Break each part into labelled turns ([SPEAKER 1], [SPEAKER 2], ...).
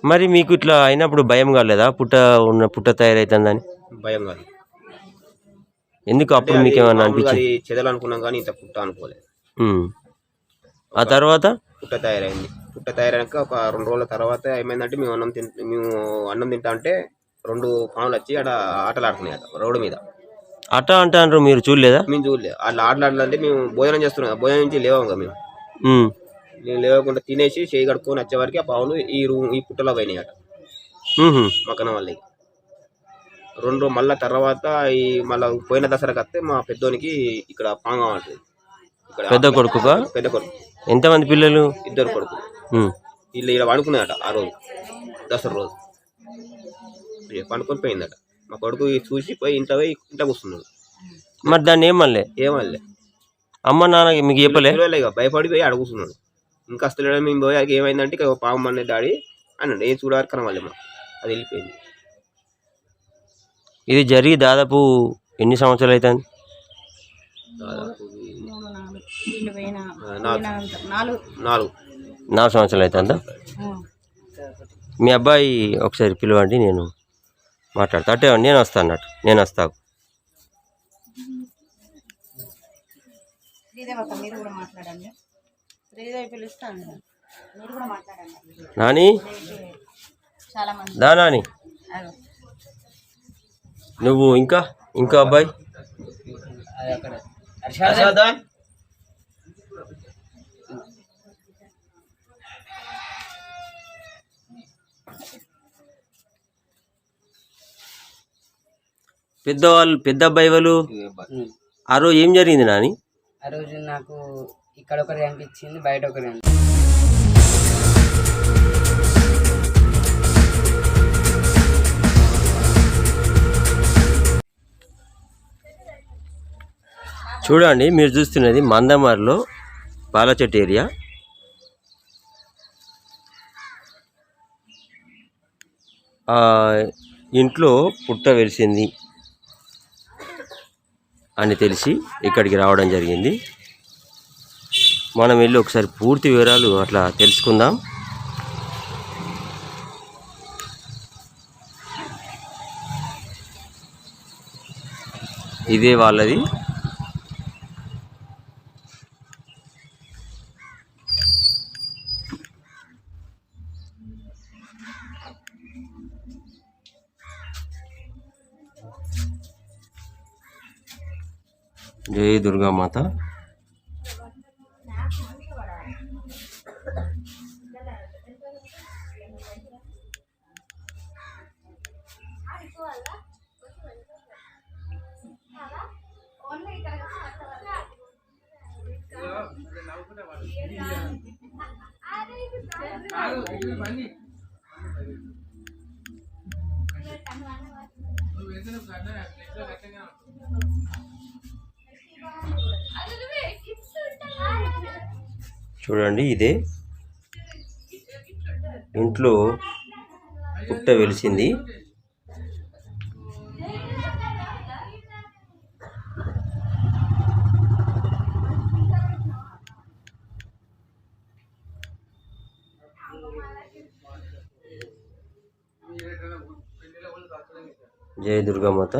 [SPEAKER 1] మరి మీకు ఇట్లా అయినప్పుడు భయం కాలేదా? పుట్ట తయారైతుందని
[SPEAKER 2] భయం కాదు.
[SPEAKER 1] ఎందుకు అప్పుడు మీకేమన్నా
[SPEAKER 2] అది
[SPEAKER 1] అనిపించింది?
[SPEAKER 2] చెదలనుకున్నాం కానీ ఇంత పుట్ట అనుకోలేదు.
[SPEAKER 1] ఆ తర్వాత
[SPEAKER 2] పుట్ట తయారైంది. పుట్ట తయారైనాక ఒక 2 రోజుల తర్వాత ఏమైందంటే మేము అన్నం తింటా అంటే 2 పాములు వచ్చి ఆడ ఆటలు ఆడుతున్నాయి రోడ్డు మీద.
[SPEAKER 1] అట్ట అంటారు, మీరు చూడలేదా?
[SPEAKER 2] మేము చూడలేదు. అట్లా ఆటలాడాలంటే మేము భోజనం చేస్తున్నాం, భోజనం నుంచి లేవాం మేము. నేను లేవకుండా తినేసి చేయి కడుక్కొని వచ్చేవారికి ఆ పావులు ఈ పుట్టలో పోయినాయి అట మకన వాళ్ళకి. 2 మళ్ళా తర్వాత మళ్ళీ పోయిన దసరాకి వస్తే మా పెద్దోనికి ఇక్కడ పాంగ ఉంటుంది.
[SPEAKER 1] పెద్ద కొడుకుగా?
[SPEAKER 2] పెద్ద కొడుకు.
[SPEAKER 1] ఎంతమంది పిల్లలు?
[SPEAKER 2] 2 కొడుకులు. వీళ్ళు ఇక్కడ పండుకున్నాయట ఆ రోజు దసరా రోజు పండుకొని పోయిందట. మా కొడుకు చూసి పోయి ఇంట్లో కూర్చున్నాడు.
[SPEAKER 1] మరి దాన్ని ఏమల్లే? అమ్మ నాన్న మీకు చెప్పలే?
[SPEAKER 2] భయపడిపోయి ఆడ కూర్చున్నాడు. ఇంకా అసలు మేము పోయాక ఏమైందంటే ఇక పాము అనే డాడీ అన్నాడు, ఏం చూడవరకు కనవాలి మా అది వెళ్ళిపోయింది.
[SPEAKER 1] ఇది జరిగి దాదాపు ఎన్ని సంవత్సరాలు అవుతుంది?
[SPEAKER 2] దాదాపు 4
[SPEAKER 1] సంవత్సరాలు అవుతుందా? మీ అబ్బాయి ఒకసారి పిలవండి, నేను మాట్లాడతా. అంటే నేను వస్తా అన్నట్టు, నేను వస్తా. నాని దా, నాని నువ్వు ఇంకా అబ్బాయి పెద్ద అబ్బాయి వాళ్ళు. ఆ రోజు ఏం జరిగింది నాని?
[SPEAKER 3] ఆ రోజు నాకు ఇక్కడ ఒకటి అనిపించింది, బయట ఒకటి అనిపించింది.
[SPEAKER 1] చూడండి, మీరు చూస్తున్నది మందమర్లో పాలచెట్టు ఏరియా. ఇంట్లో పుట్ట వెలిసింది అని తెలిసి ఇక్కడికి రావడం జరిగింది. మనం వెళ్ళి ఒకసారి పూర్తి వివరాలు అట్లా తెలుసుకుందాం. ఇదే వాళ్ళది. జై దుర్గామాత. చూడండి, ఇదే ఇంట్లో పుట్ట వెలిసింది. జై దుర్గామాత.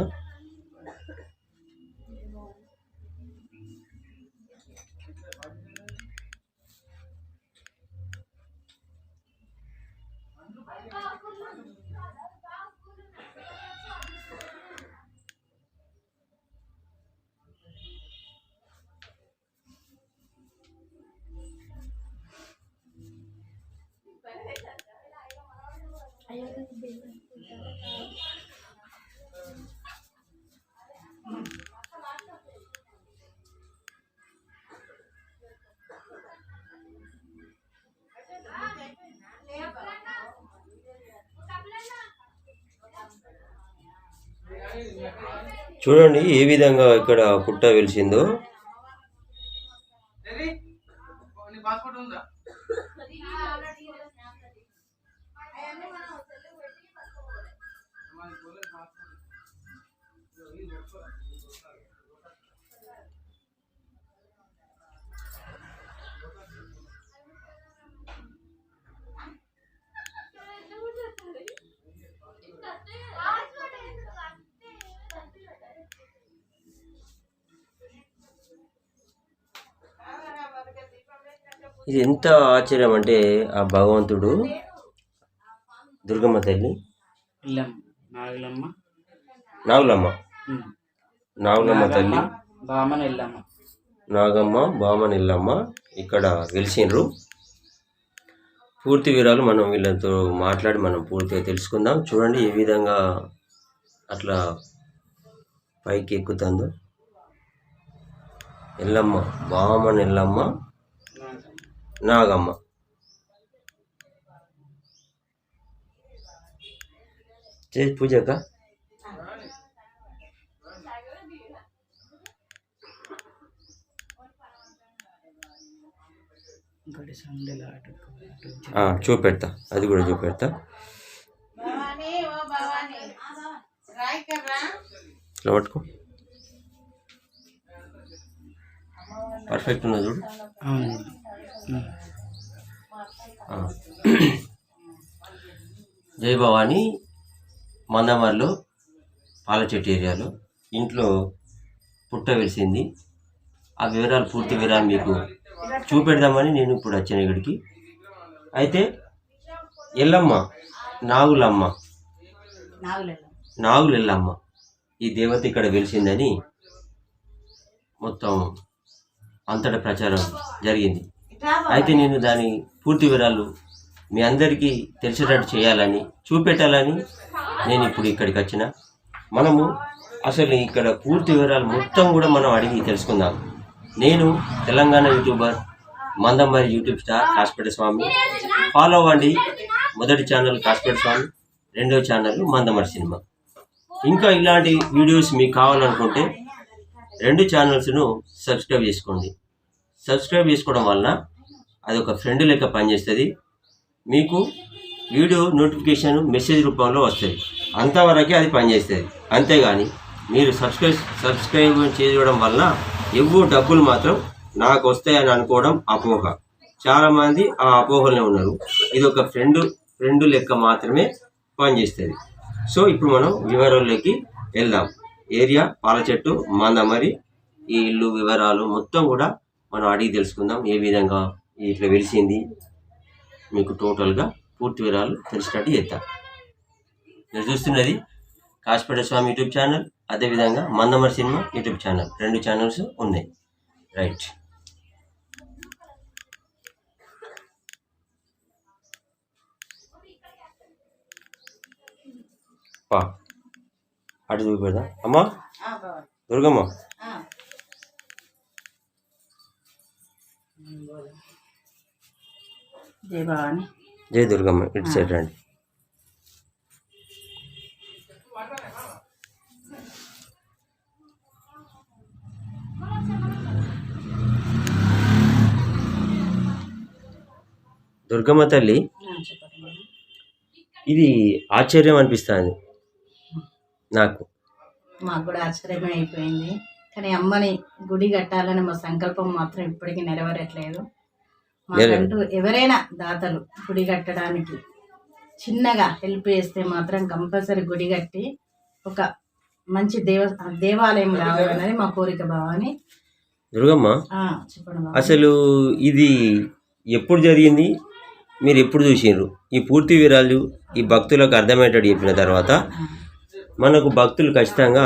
[SPEAKER 1] చూడండి ఏ విధంగా ఇక్కడ పుట్ట వెలిసిందో. ఇది ఎంత ఆశ్చర్యం అంటే ఆ భగవంతుడు దుర్గమ్మ తల్లి
[SPEAKER 3] ఎల్లమ్మ నాగులమ్మ
[SPEAKER 1] నాగులమ్మ నాగులమ్మ తల్లి
[SPEAKER 3] బామన ఎల్లమ్మ
[SPEAKER 1] నాగమ్మ బామన్ ఎల్లమ్మ ఇక్కడ వెలిసిండ్రు. పూర్తి వివరాలు మనం వీళ్ళతో మాట్లాడి మనం పూర్తిగా తెలుసుకుందాం. చూడండి ఏ విధంగా అట్లా పైకి ఎక్కుతుందో. ఎల్లమ్మ బామన్ ఎల్లమ్మ నాగమ్మ. చేసి పూజక చూపెడతా, అది కూడా చూపెడతా. ఇట్లా పట్టుకో, పర్ఫెక్ట్ ఉన్నది చూడు. జై భవాని మందమర్లో పాలచెట్టు ఏరియాలో ఇంట్లో పుట్ట వెలిసింది. ఆ వివరాలు పూర్తి వివరాలు మీకు చూపెడదామని నేను ఇప్పుడు వచ్చాను ఇక్కడికి. అయితే ఎల్లమ్మ నాగులమ్మ నాగులెల్లమ్మ ఈ దేవత ఇక్కడ వెలిసిందని మొత్తం అంతటా ప్రచారం జరిగింది. అయితే నేను దాని పూర్తి వివరాలు మీ అందరికీ తెలిసేటట్టు చేయాలని చూపెట్టాలని నేను ఇప్పుడు ఇక్కడికి వచ్చిన. మనము అసలు ఇక్కడ పూర్తి వివరాలు మొత్తం కూడా మనం అడిగి తెలుసుకుందాం. నేను Telangana YouTuber Mandamarri YouTube star Kasipeta Swamy. Follow అవ్వండి. మొదటి ఛానల్ కాసిపేట స్వామి, రెండో ఛానల్ మందమరి సినిమా. ఇంకా ఇలాంటి వీడియోస్ మీకు కావాలనుకుంటే రెండు ఛానల్స్ను సబ్స్క్రైబ్ చేసుకోండి. సబ్స్క్రైబ్ చేసుకోవడం వలన అది ఒక ఫ్రెండ్ లెక్క పనిచేస్తుంది. మీకు వీడియో నోటిఫికేషన్ మెసేజ్ రూపంలో వస్తుంది. అంతవరకే అది పనిచేస్తుంది. అంతేగాని మీరు సబ్స్క్రైబ్ చేయడం వల్ల ఎవ్వరు డబ్బులు మాత్రం నాకు వస్తాయని అనుకోవడం అపోహ. చాలామంది ఆ అపోహలనే ఉన్నారు. ఇది ఒక ఫ్రెండ్ లెక్క మాత్రమే పనిచేస్తుంది. సో ఇప్పుడు మనం వివరాల్లోకి వెళ్దాం. ఏరియా పాలచెట్టు మందమరి. ఈ ఇల్లు వివరాలు మొత్తం కూడా మనం అడిగి తెలుసుకుందాం. ఏ విధంగా ఇట్లా వెలిసింది మీకు టోటల్గా పూర్తి వివరాలు తెలిసినట్టు చేద్దాం. మీరు చూస్తున్నది కాసిపేట స్వామి యూట్యూబ్ ఛానల్, అదేవిధంగా మందమరి సినిమా యూట్యూబ్ ఛానల్. రెండు ఛానల్స్ ఉన్నాయి. రైట్. అటు చూపెడదా అమ్మా దుర్గమ్మ.
[SPEAKER 3] జై భవాని
[SPEAKER 1] జై దుర్గమ్మ. ఇటు సైడ్ రండి. దుర్గమ్మ తల్లి, ఇది ఆశ్చర్యం అనిపిస్తుంది నాకు.
[SPEAKER 4] మాకు కూడా ఆశ్చర్యమే అయిపోయింది. కానీ అమ్మని గుడి కట్టాలని మా సంకల్పం మాత్రం ఇప్పటికీ నెరవేరట్లేదు. మాకంటూ ఎవరైనా దాతలు గుడి కట్టడానికి చిన్నగా హెల్ప్ చేస్తే మాత్రం కంపల్సరీ గుడి కట్టి ఒక మంచి దేవాలయం రావాలన్నది మా కోరిక. భవాని
[SPEAKER 1] దుర్గమ్మ,
[SPEAKER 4] చెప్పండి.
[SPEAKER 1] అసలు ఇది ఎప్పుడు జరిగింది, మీరు ఎప్పుడు చూసిండ్రు? ఈ పూర్తి వివరాలు ఈ భక్తులకు అర్థమయ్యేటట్టు చెప్పిన తర్వాత మనకు భక్తులు ఖచ్చితంగా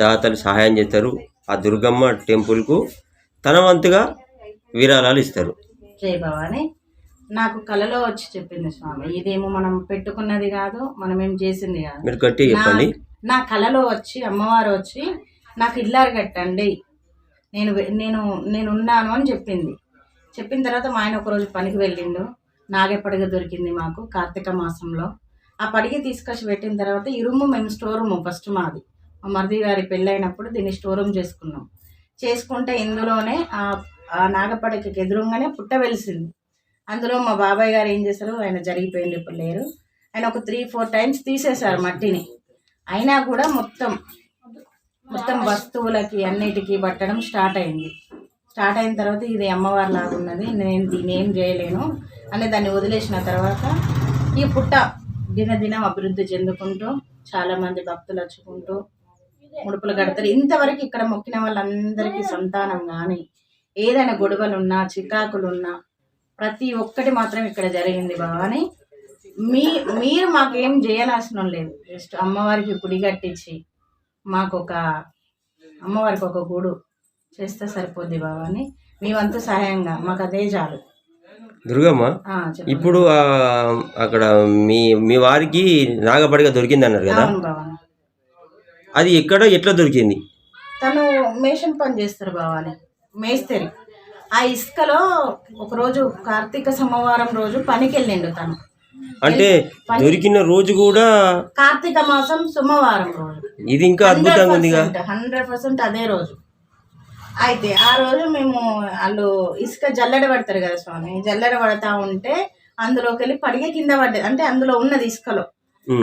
[SPEAKER 1] దాతలు సహాయం చేస్తారు. ఆ దుర్గమ్మ టెంపుల్కు తన వంతుగా విరాళాలు ఇస్తారు.
[SPEAKER 4] జై భవాని. నాకు కలలో వచ్చి చెప్పింది స్వామి, ఇదేమో మనం పెట్టుకున్నది కాదు, మనం ఏం చేసింది కాదు.
[SPEAKER 1] మీరు గట్టిగా చెప్పండి.
[SPEAKER 4] నా కలలో వచ్చి అమ్మవారు వచ్చి నాకు ఇల్లారు కట్టండి, నేను నేను నేను ఉన్నాను అని చెప్పింది. చెప్పిన తర్వాత మా ఆయన ఒకరోజు పనికి వెళ్ళిండు. నాగే పడగ దొరికింది మాకు కార్తీక మాసంలో. ఆ పడిగ తీసుకొచ్చి పెట్టిన తర్వాత ఈ రూము మేము స్టోర్ రూము ఫస్ట్ మాది. మా మరిది గారి పెళ్ళైనప్పుడు దీన్ని స్టోర్ రూమ్ చేసుకున్నాం. చేసుకుంటే ఇందులోనే ఆ నాగపడకకి ఎదురుగానే పుట్ట వెలిసింది. అందులో మా బాబాయ్ గారు ఏం చేశారు, ఆయన జరిగిపోయింది, ఇప్పుడు లేరు. ఆయన ఒక 3-4 టైమ్స్ తీసేశారు మట్టిని. అయినా కూడా మొత్తం వస్తువులకి అన్నిటికీ పట్టడం స్టార్ట్ అయింది. స్టార్ట్ అయిన తర్వాత ఇది అమ్మవారి లాగా ఉన్నది, నేను దీన్ని ఏం చేయలేను అని దాన్ని వదిలేసిన తర్వాత ఈ పుట్ట దినదినం అభివృద్ధి చెందుకుంటూ చాలామంది భక్తులు వచ్చుకుంటూ ముడుపులు కడతారు. ఇంతవరకు ఇక్కడ మొక్కిన వాళ్ళందరికీ సంతానం కానీ ఏదైనా గొడవలున్నా చికాకులున్నా ప్రతి ఒక్కటి మాత్రం ఇక్కడ జరిగింది భవాని. మీరు మాకేం చేయాల్సిన లేదు. జస్ట్ అమ్మవారికి గుడి కట్టించి అమ్మవారికి ఒక గూడు చేస్తే సరిపోద్ది భవాని. మీ వంతు సహాయంగా మాకు అదే చాలు.
[SPEAKER 1] దుర్గమ్మ, ఇప్పుడు అక్కడ మీ వారికి నాగపడిగ దొరికింది అన్నారు కదా,
[SPEAKER 4] అవును భవాని.
[SPEAKER 1] అది ఎట్లా దొరికింది?
[SPEAKER 4] తను మేషన్ పని చేస్తారు భవాని, మేస్తరి. ఆ ఇసుకలో ఒకరోజు కార్తీక సోమవారం రోజు పనికి వెళ్ళిండు తను.
[SPEAKER 1] అంటే దొరికిన రోజు కూడా
[SPEAKER 4] కార్తీక మాసం సోమవారం రోజు.
[SPEAKER 1] ఇది ఇంకా అద్భుతంగా ఉంది.
[SPEAKER 4] 100% అదే రోజు. అయితే ఆ రోజు మేము వాళ్ళు ఇసుక జల్లెడ పడతారు కదా స్వామి, జల్లెడ పడతా ఉంటే అందులోకి వెళ్ళి పడిగే కింద పడ్డది. అంటే అందులో ఉన్నది ఇసుకలో.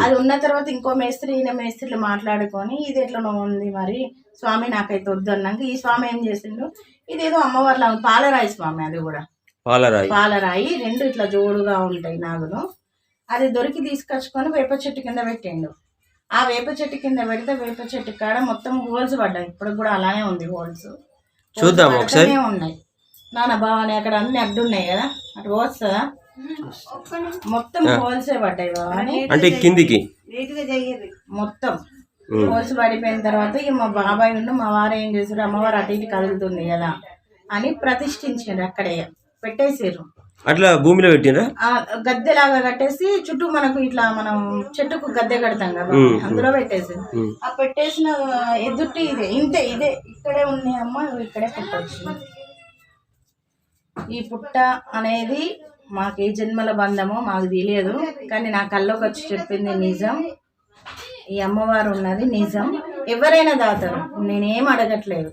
[SPEAKER 4] అది ఉన్న తర్వాత ఇంకో మేస్త్రిలు మాట్లాడుకొని ఇది ఎట్లా ఉంది మరి స్వామి, నాకైతే వద్దు అన్నాక ఈ స్వామి ఏం చేసిండు, ఇదేదో అమ్మవారిలా పాలరాయి స్వామి, అది కూడా పాలరాయి 2 ఇట్లా జోడుగా ఉంటాయి నాగులు. అది దొరికి తీసుకొచ్చుకొని వేప చెట్టు కింద పెట్టిండు. ఆ వేప చెట్టు కింద పెడితే వేప చెట్టు కాడ మొత్తం హోల్స్ పడ్డాయి. ఇప్పుడు కూడా అలానే ఉంది హోల్స్.
[SPEAKER 1] చూద్దాం ఒకసారి.
[SPEAKER 4] ఉన్నాయి నాన్న భవాని, అక్కడ అన్ని అడ్డున్నాయి కదా, అటు పోస్తుందా, మొత్తం హోల్సే పడ్డాయి భవాని.
[SPEAKER 1] అంటే కిందికి
[SPEAKER 4] మొత్తం హోల్స్ పడిపోయిన తర్వాత ఇక మా బాబాయ్ ఉండి మా వారు ఏం చేశారు, అమ్మవారు అటు ఇటు కదులుతుంది కదా అని ప్రతిష్ఠించారు. అక్కడే పెట్టేసారు.
[SPEAKER 1] అట్లా భూమిలో పెట్టినరా,
[SPEAKER 4] గద్దెలాగా కట్టేసి చుట్టూ మనకు ఇట్లా మనం చెట్టుకు గద్దె కడతాం కదా, అందులో పెట్టేసి ఆ పెట్టేసిన ఎదుటి ఇదే ఇక్కడే ఉంది అమ్మ, ఇక్కడే పుట్టొచ్చు. ఈ పుట్ట అనేది మాకు ఏ జన్మల బంధమో మాకు తెలియదు, కానీ నా కళ్ళకి వచ్చి చెప్పింది నిజం. ఈ అమ్మవారు ఉన్నది నిజం. ఎవరైనా దాతారు, నేనేం అడగట్లేదు.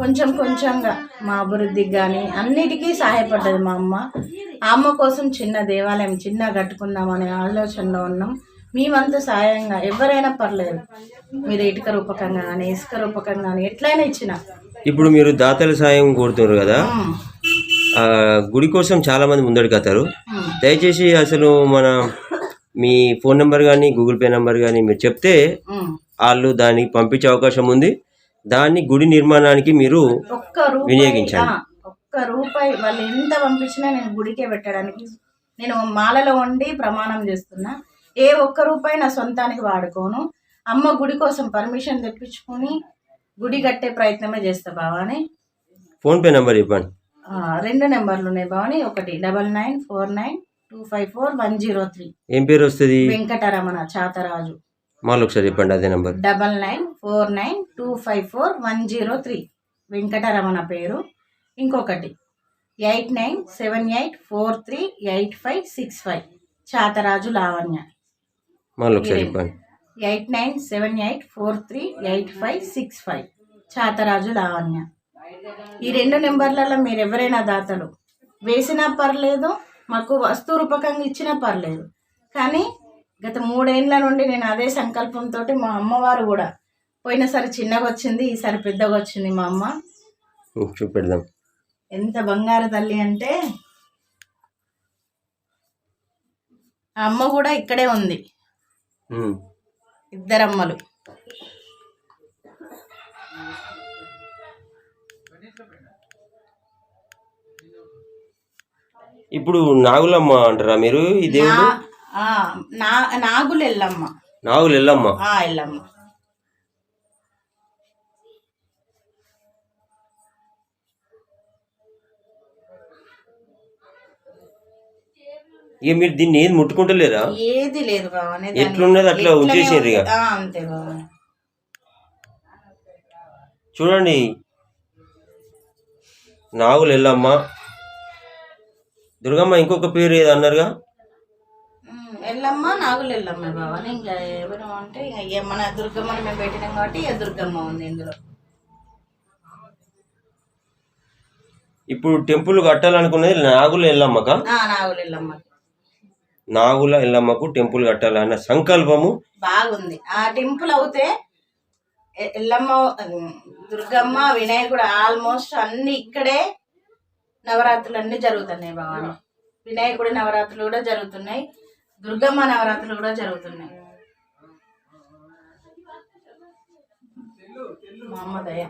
[SPEAKER 4] కొంచెంగా మా అభివృద్ధికి కానీ అన్నిటికీ సహాయపడ్డది మా అమ్మ. ఆ అమ్మ కోసం చిన్న దేవాలయం కట్టుకుందామనే ఆలోచనలో ఉన్నాం. మీ వంతు సాయంగా ఎవరైనా పర్లేదు, మీరు ఇటుక రూపకంగా కానీ ఇసుక రూపకంగా కానీ ఎట్లయినా ఇచ్చిన.
[SPEAKER 1] ఇప్పుడు మీరు దాతల సాయం కోరుతున్నారు కదా, గుడి కోసం చాలా మంది ముందడికి వస్తారు. దయచేసి అసలు మీ ఫోన్ నెంబర్ కానీ గూగుల్ పే నెంబర్ కానీ మీరు చెప్తే వాళ్ళు దానికి పంపించే అవకాశం ఉంది. దాన్ని గుడి నిర్మాణానికి మీరు వినియోగించండి.
[SPEAKER 4] ఒక్క రూపాయి వాళ్ళు ఎంత పంపించినా నేను గుడికే పెట్టడానికి నేను మాలలో వండి ప్రమాణం చేస్తున్నా. ఏ ఒక్క రూపాయి నా సొంతానికి వాడుకోను. అమ్మ గుడి కోసం పర్మిషన్ తెప్పించుకొని గుడి కట్టే ప్రయత్నమే చేస్తా భవాని.
[SPEAKER 1] ఫోన్పే నెంబర్ చెప్పండి.
[SPEAKER 4] 2 నెంబర్లు ఉన్నాయి భవాని. ఒకటి 9949254103.
[SPEAKER 1] ఏం పేరు వస్తుంది?
[SPEAKER 4] వెంకటరమణ చాతరాజు.
[SPEAKER 1] మళ్ళీ ఒకసారి చెప్పండి అదే నెంబర్.
[SPEAKER 4] 9949254103 వెంకటరమణ పేరు. ఇంకొకటి 8978438565 చాతరాజు లావణ్య.
[SPEAKER 1] మళ్ళీ ఒకసారి చెప్పండి.
[SPEAKER 4] 8978438565 చాతరాజు లావణ్య. ఈ 2 నెంబర్లలో మీరు ఎవరైనా దాతలు వేసినా పర్లేదు, మాకు వస్తు రూపకంగా ఇచ్చినా పర్లేదు. కానీ గత 3 ఏళ్ళ నుండి నేను అదే సంకల్పంతో, మా అమ్మవారు కూడా పోయినసారి చిన్నగా వచ్చింది, ఈసారి పెద్దగా వచ్చింది మా అమ్మ.
[SPEAKER 1] చూపెడదాం
[SPEAKER 4] ఎంత బంగారు తల్లి అంటే. ఆ అమ్మ కూడా ఇక్కడే ఉంది, 2 అమ్మలు.
[SPEAKER 1] ఇప్పుడు నాగులమ్మ అంటారా మీరు? ఈ దేవుడు
[SPEAKER 4] నాగులు ఎల్లమ్మ. ఎల్లమ్మ.
[SPEAKER 1] ఇక మీరు దీన్ని ఏది ముట్టుకుంటలేరా?
[SPEAKER 4] ఏది లేదు బావనే,
[SPEAKER 1] ఎట్లున్నది అట్లా ఉంచేసారు ఇక.
[SPEAKER 4] అంతే బావ.
[SPEAKER 1] చూడండి, నాగులు ఎల్లమ్మ. దుర్గమ్మ ఇంకొక పేరు ఏదో అన్నారుగా?
[SPEAKER 4] ఎల్లమ్మ, నాగులు ఎల్లమ్మ బావని. ఇంకా ఎవరు అంటే ఇక మన దుర్గమ్మని మేము పెట్టినాం కాబట్టి ఇక దుర్గమ్మ ఉంది ఇందులో.
[SPEAKER 1] ఇప్పుడు టెంపుల్ కట్టాలనుకున్నది నాగుల ఎల్లమ్మక?
[SPEAKER 4] నాగుల ఎల్లమ్మ.
[SPEAKER 1] నాగుల ఎల్లమ్మకు టెంపుల్ కట్టాలన్న సంకల్పము
[SPEAKER 4] బాగుంది. ఆ టెంపుల్ అవుతే ఎల్లమ్మ, దుర్గమ్మ, వినాయకుడు ఆల్మోస్ట్ అన్ని ఇక్కడే నవరాత్రులు అన్నీ జరుగుతున్నాయి భవాని. వినాయకుడి నవరాత్రులు కూడా జరుగుతున్నాయి, దుర్గమ్మ నవరాత్రులు కూడా జరుగుతున్నాయి. మా అమ్మ దయ.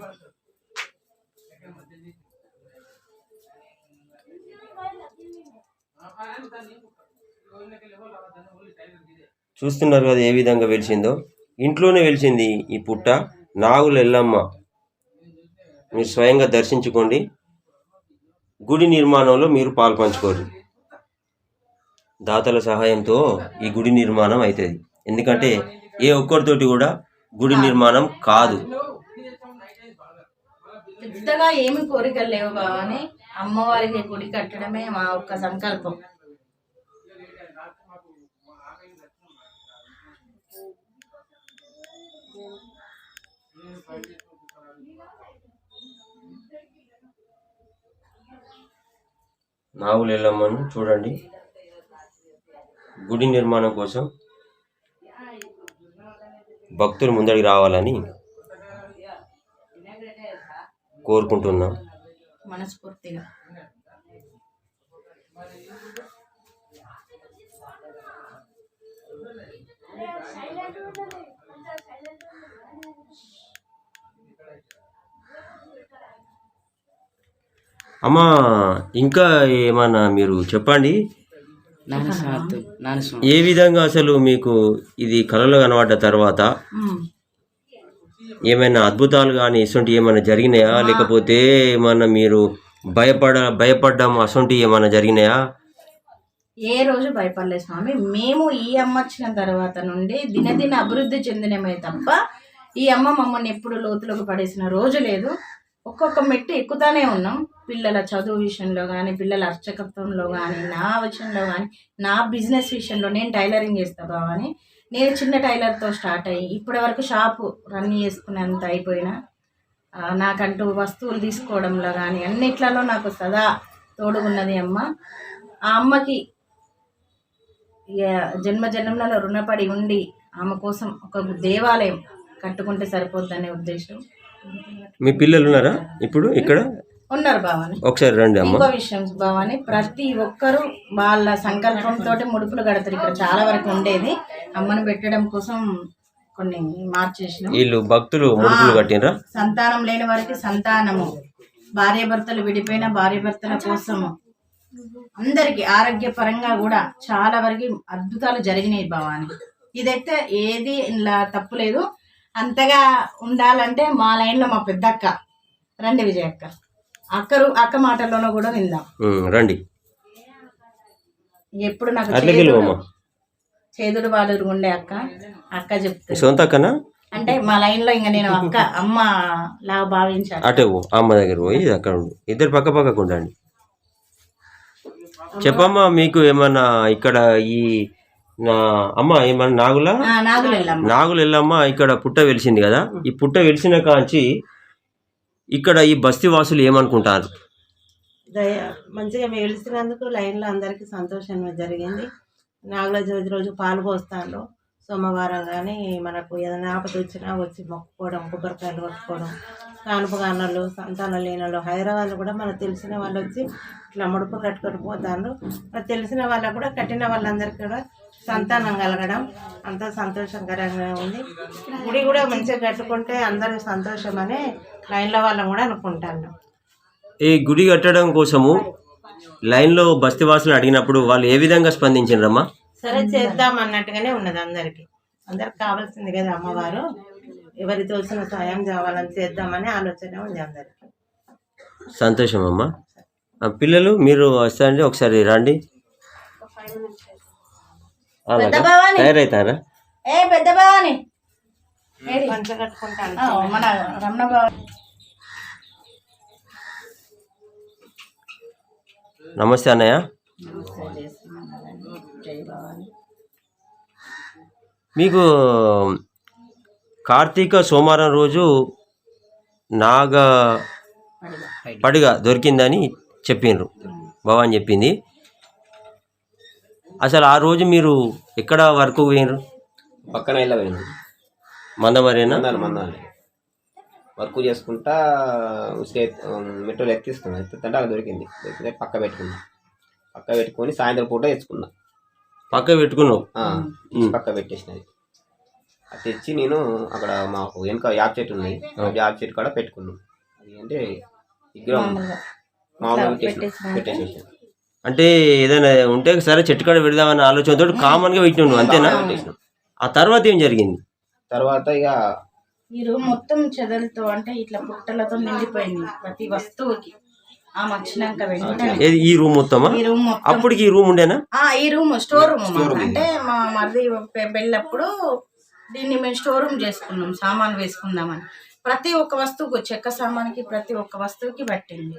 [SPEAKER 1] చూస్తున్నారు కదా ఏ విధంగా వెలిసిందో. ఇంట్లోనే వెలిసింది ఈ పుట్ట. నాగుల ఎల్లమ్మ మీరు స్వయంగా దర్శించుకోండి. గుడి నిర్మాణంలో మీరు పాల్పంచుకోరు. దాతల సహాయంతో ఈ గుడి నిర్మాణం అవుతుంది. ఎందుకంటే ఏ ఒక్కరితోటి కూడా గుడి నిర్మాణం కాదు.
[SPEAKER 4] పెద్దగా ఏమి కోరికలు లేవు కానీ అమ్మవారికి గుడి కట్టడమే మా ఒక్క సంకల్పం.
[SPEAKER 1] నాగుల ఎల్లమ్మను చూడండి. గుడి నిర్మాణం కోసం భక్తులు ముందడికి రావాలని కోరుకుంటున్నాం
[SPEAKER 4] మనస్ఫూర్తిగా.
[SPEAKER 1] అమ్మా ఇంకా ఏమన్నా మీరు చెప్పండి. ఏ విధంగా అసలు మీకు ఇది కళలో కనబడ్డ తర్వాత ఏమైనా అద్భుతాలు కానీ ఇటువంటి ఏమైనా జరిగినాయా? లేకపోతే ఏమన్నా మీరు భయపడ్డం అటువంటి ఏమైనా జరిగినాయా?
[SPEAKER 4] ఏ రోజు భయపడలేదు స్వామి. మేము ఈ అమ్మ వచ్చిన తర్వాత నుండి దినదిన అభివృద్ధి చెందినమే తప్ప ఈ అమ్మ మమ్మల్ని ఎప్పుడు లోతులోకి పడేసిన రోజు లేదు. ఒక్కొక్క మెట్టు ఎక్కుతానే ఉన్నాం. పిల్లల చదువు విషయంలో కానీ, పిల్లల అర్చకత్వంలో కానీ, నా విషయంలో కానీ, నా బిజినెస్ విషయంలో. నేను టైలరింగ్ చేస్తాను కానీ నేను చిన్న టైలర్తో స్టార్ట్ అయ్యి ఇప్పటి వరకు షాపు రన్ చేసుకునేంత అయిపోయినా నాకంటూ వస్తువులు తీసుకోవడంలో కానీ అన్నిట్లలో నాకు సదా తోడుగున్నది అమ్మ. ఆ అమ్మకి జన్మ జన్మలలో రుణపడి ఉండి ఆమె కోసం ఒక దేవాలయం కట్టుకుంటే సరిపోద్దనే ఉద్దేశం.
[SPEAKER 1] మీ పిల్లలు ఉన్నారా ఇప్పుడు ఇక్కడ?
[SPEAKER 4] ఉన్నారు భవాని.
[SPEAKER 1] ఒకసారి రండి అమ్మ.
[SPEAKER 4] ఇంకో విషయం భవాని, ప్రతి ఒక్కరూ వాళ్ళ సంకల్పంతో ముడుపులు కడతారు. ఇక్కడ చాలా వరకు ఉండేది అమ్మను పెట్టడం కోసం కొన్ని మార్చేసినాం.
[SPEAKER 1] వీళ్ళు భక్తులు ముడుపులు కట్టినరా?
[SPEAKER 4] సంతానం లేని వారికి సంతానము, భార్య భర్తలు విడిపోయిన భార్య భర్తల కోసము, అందరికి ఆరోగ్యపరంగా కూడా చాలా వరకు అద్భుతాలు జరిగినాయి భవాని. ఇదైతే ఏది ఇలా తప్పులేదు. అంతగా ఉండాలంటే మా లైన్లో మా పెద్దక్క రండి విజయక్క, అక్క మాటల్లోనూ కూడా విందాం
[SPEAKER 1] రండి.
[SPEAKER 4] ఎప్పుడు నాకు చేదుడు వాళ్ళు ఉండే అక్క చెప్తాను.
[SPEAKER 1] సొంత అక్కనా?
[SPEAKER 4] అంటే మా లైన్ లో ఇంకా నేను అమ్మ లాగా భావించాను.
[SPEAKER 1] అటే అమ్మ దగ్గర పోయి అక్కడ ఇద్దరు పక్క పక్కకు ఉండండి. చెప్పమ్మా, మీకు ఏమన్నా ఇక్కడ ఈ అమ్మ ఏమన్నా నాగుల ఎల్లమ్మ ఇక్కడ పుట్ట వెలిసింది కదా, ఈ పుట్ట వెలిసిన కాంచి ఇక్కడ ఈ బస్తీ వాసులు ఏమనుకుంటారు?
[SPEAKER 5] మంచిగా వెలిసినందుకు లైన్లో అందరికీ సంతోషంగా జరిగింది. నాగుల చవితి రోజు పాలు పోస్తాను. సోమవారం కానీ మనకు ఏదైనా ఆపద వచ్చినా వచ్చి మొక్కుకోవడం, కొబ్బరికాయలు కొట్టుకోవడం, కానుపు కానలు, సంతానం లేని వాళ్ళు హైదరాబాద్లో కూడా మనకు తెలిసిన వాళ్ళు వచ్చి ఇట్లా ముడుపు కట్టుకొని పోతారు. మనకు తెలిసిన వాళ్ళకు కూడా కట్టిన వాళ్ళందరికీ కూడా సంతానం కలగడం అంత సంతోషకరంగా ఉంది. గుడి కూడా మంచిగా కట్టుకుంటే అందరూ సంతోషమని లైన్లో వాళ్ళం కూడా అనుకుంటాను.
[SPEAKER 1] ఈ గుడి కట్టడం కోసము లైన్లో బస్తీవాసులు అడిగినప్పుడు వాళ్ళు ఏ విధంగా స్పందించారమ్మా?
[SPEAKER 5] సరే చేద్దాం అన్నట్టుగానే ఉన్నది. అందరికి కావాల్సింది కదా అమ్మవారు, ఎవరి తోచిన సాయం కావాలని చేద్దామని ఆలోచన ఉంది అందరికి.
[SPEAKER 1] సంతోషం అమ్మా. పిల్లలు మీరు వస్తారండి, ఒకసారి రండి. తయారవుతారా?
[SPEAKER 5] పంచ కట్టుకుంటాను.
[SPEAKER 4] మన రమణ బావ.
[SPEAKER 1] నమస్తే అన్నయ్య. మీకు కార్తీక సోమవారం రోజు నాగ పడిగ దొరికిందని చెప్పిండ్రు, భవాని చెప్పింది. అసలు ఆ రోజు మీరు ఎక్కడ వరకు పోయినరు?
[SPEAKER 2] పక్కన ఇలా పోయింది,
[SPEAKER 1] మందమరేనా?
[SPEAKER 2] మందాలి వర్క్ చేసుకుంటా మెట్రోలు ఎత్తిస్తున్నా. ఎత్తుతుంటే అలా దొరికింది. పక్క పెట్టుకొని సాయంత్రం పూట తెచ్చుకున్నా.
[SPEAKER 1] పక్క పెట్టుకున్నావు?
[SPEAKER 2] పక్క పెట్టేసినది. అది తెచ్చి నేను అక్కడ మాకు వెనుక యాప్ చెట్టు ఉన్నది, యాప్ చెట్టు కూడా పెట్టుకున్నాం. అది అంటే విగ్రహం మామూలుగా పెట్టేసేసాను.
[SPEAKER 1] అంటే ఏదైనా ఉంటే సరే చెట్టు కాడ పెడదామన్న ఆలోచనతో కామన్గా పెట్టినావు నువ్వు, అంతేనా? ఆ తర్వాత ఏం జరిగింది?
[SPEAKER 2] తర్వాత ఇక
[SPEAKER 4] ఈ రూమ్ మొత్తం చెదలతో అంటే ఇట్లా పుట్టలతో నిండిపోయింది ప్రతి వస్తువుకి. ఆమె వచ్చినాక వెంటనే
[SPEAKER 1] ఏది ఈ రూమ్ మొత్తమా?
[SPEAKER 4] ఈ రూమ్ మొత్తం
[SPEAKER 1] అప్పటికి ఈ రూమ్ ఉండేనా?
[SPEAKER 4] ఈ రూమ్ స్టోర్ రూమ్ అంటే మా మరిది వెళ్ళినప్పుడు దీన్ని మేము స్టోర్ రూమ్ చేసుకున్నాం సామాన్ వేసుకుందామని. ప్రతి ఒక్క వస్తువుకు చెక్క సామాన్కి ప్రతి ఒక్క వస్తువుకి పట్టింది.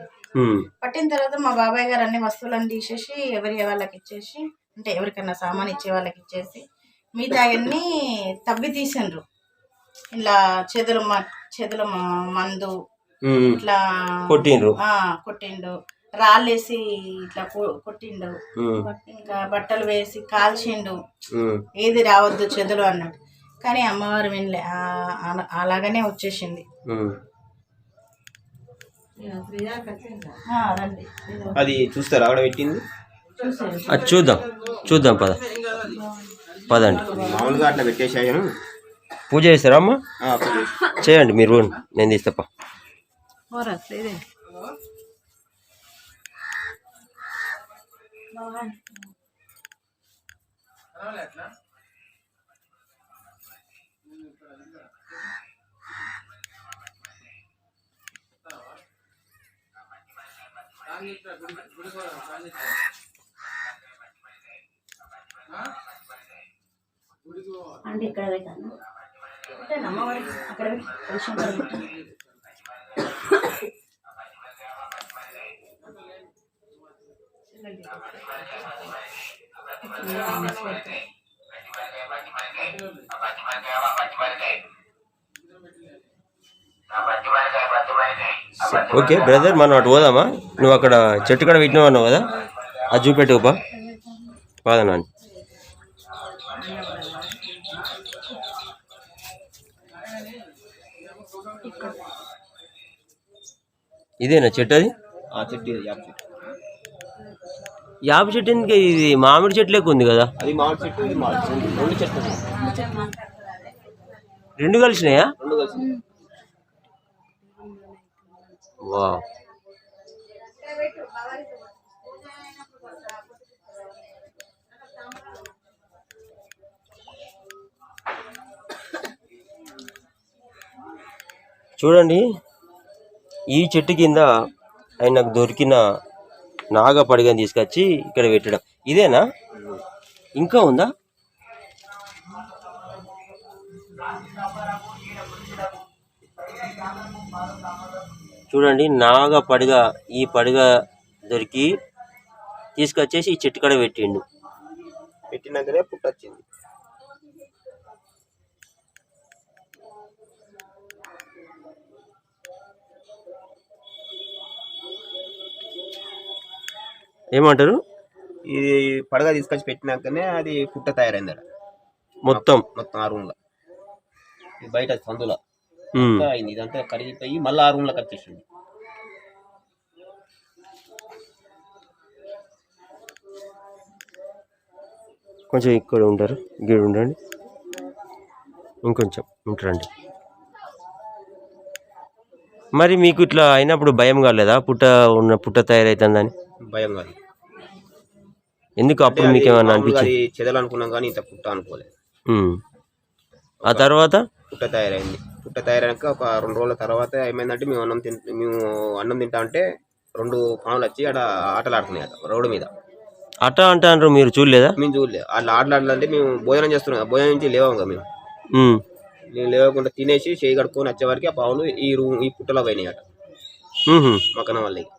[SPEAKER 4] పట్టిన తర్వాత మా బాబాయ్ గారు అన్ని వస్తువులను తీసేసి ఎవరి వాళ్ళకి ఇచ్చేసి, అంటే ఎవరికైనా సామాన్ ఇచ్చే వాళ్ళకి ఇచ్చేసి మిగతా అవన్నీ తవ్వి తీసిండ్రు. ఇలా చేతుల మందు ఇట్లా కొట్టిండు, రాళ్ళేసి ఇట్లా కొట్టిండు, ఇంకా బట్టలు వేసి కాల్చిండు, ఏది రావద్దు చెదులు అన్నాడు. కానీ అమ్మవారు వినలే, అలాగనే వచ్చేసింది. రండి
[SPEAKER 2] అది చూస్తారా ఆవిడ పెట్టింది?
[SPEAKER 1] అది చూద్దాం పదండి.
[SPEAKER 2] మామూలుగా అట్లా పెట్టేసాను.
[SPEAKER 1] పూజ చేస్తారా అమ్మ? చేయండి మీరు, నేను తీస్తాపా.
[SPEAKER 4] అంటే ఇక్కడ పెట్టాను అమ్మవారి అక్కడ
[SPEAKER 1] ఓకే బ్రదర్, మనం అటు పోదామా? నువ్వు అక్కడ చెట్టు కాడ పెట్టినావు అన్నావు కదా, అది చూపెట్టుకోపా. పదనా ఇదేనా చెట్టు? అది
[SPEAKER 2] చెట్టు
[SPEAKER 1] యాప చెట్టు ఎందుకు? ఇది మామిడి చెట్టు లెక్క ఉంది కదా.
[SPEAKER 2] అది మామిడి చెట్టు, ఇది మామిడి చెట్టు, రెండు చెట్లు
[SPEAKER 1] రెండు కలిసినాయా?
[SPEAKER 2] రెండు కలిసి.
[SPEAKER 1] వా, చూడండి ఈ చెట్టు కింద ఆయనకు దొరికిన నాగ పడిగని తీసుకొచ్చి ఇక్కడ పెట్టడం ఇదేనా? ఇంకా ఉందా? చూడండి నాగ పడిగ, ఈ పడిగ దొరికి తీసుకొచ్చేసి ఈ చెట్టు కాడ పెట్టిండు.
[SPEAKER 2] పెట్టినాకనే పుట్టొచ్చింది.
[SPEAKER 1] ఏమంటారు?
[SPEAKER 2] ఇది పడగ తీసుకొచ్చి పెట్టినాకనే అది పుట్ట తయారైంది
[SPEAKER 1] మొత్తం
[SPEAKER 2] ఆ రూమ్ లో. ఇది బయట సందులో అయింది, ఇదంతా కరిగిపోయి మళ్ళీ ఆ రూమ్ లోకి వచ్చేసింది.
[SPEAKER 1] కొంచెం ఇక్కడ ఉంటారు, గీడు ఉండండి, ఇంకొంచెం ఉంటారండి. మరి మీకు ఇట్లా అయినప్పుడు భయం కాలేదా? పుట్ట తయారైతుందని
[SPEAKER 2] భయం కాదు.
[SPEAKER 1] ఎందుకు అప్పుడు మీకు ఏమన్నా అనిపించింది?
[SPEAKER 2] చెదలు అనుకున్నాం కానీ ఇంత పుట్ట అనుకోలేదు.
[SPEAKER 1] ఆ తర్వాత
[SPEAKER 2] పుట్ట తయారైంది. పుట్ట తయారైనాక ఒక 2 రోజుల తర్వాత ఏమైందంటే మేము అన్నం తింటా అంటే 2 పాములు వచ్చి అక్కడ ఆటలు ఆడుతున్నాయి రోడ్డు మీద.
[SPEAKER 1] అట్ట అంటారు, మీరు చూడలేదా?
[SPEAKER 2] మేము చూడలేదు. వాళ్ళు ఆటలాడాలంటే మేము భోజనం చేస్తున్నాం, భోజనం నుంచి లేవాము. మేము లేవకుండా తినేసి చేయి కడుక్కొని వచ్చేవారికి ఆ పావులు ఈ పుట్టలో పోయినాయి అట మకన వాళ్ళకి.